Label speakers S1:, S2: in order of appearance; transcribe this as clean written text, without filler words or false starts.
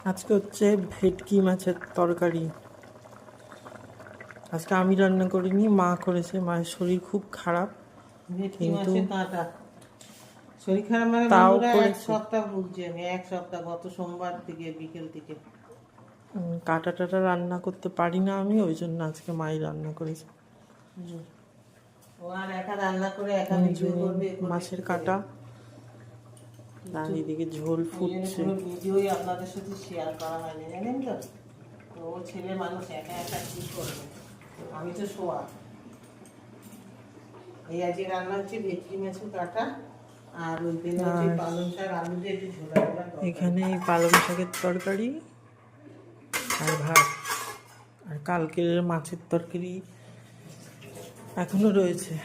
S1: আজকে হচ্ছে ভেটকি মাছের তরকারি। আজকে আমি রান্না করিনি, মা করেছে। মায়ের শরীর খুব খারাপ, কিন্তু
S2: শরীর খারাপ মানে
S1: তাও
S2: বন্ধুরা এক
S1: করেছে।
S2: সপ্তাহ ভুগছি আমি, এক সপ্তাহ গত সোমবার থেকে বিকেল থেকে।
S1: কাটা টাটা রান্না করতে পারি না আমি, ওই জন্য আজকে মাই রান্না করেছে।
S2: ও আর একা রান্না করে একা ভিডিও করবে,
S1: মাছের কাটা আর এদিকে ঝোল ফুটছে।
S2: কোনো ভিডিওই আপনাদের সাথে শেয়ার করা হয়নি, জানেন তো। তো ও ছেলে মানুষ একা একা কি করবে, আমি তো শোয়া। এই আজকে রান্না হচ্ছে ভেটকি মাছের কাটা, আর ওই দিন হচ্ছে পালং শাক আলু দিয়ে একটু ঝোলা ঝোলা।
S1: এখানে পালং শাকের তরকারি আর ভাত, আর কালকের মাছের তরকারি এখনো রয়েছে।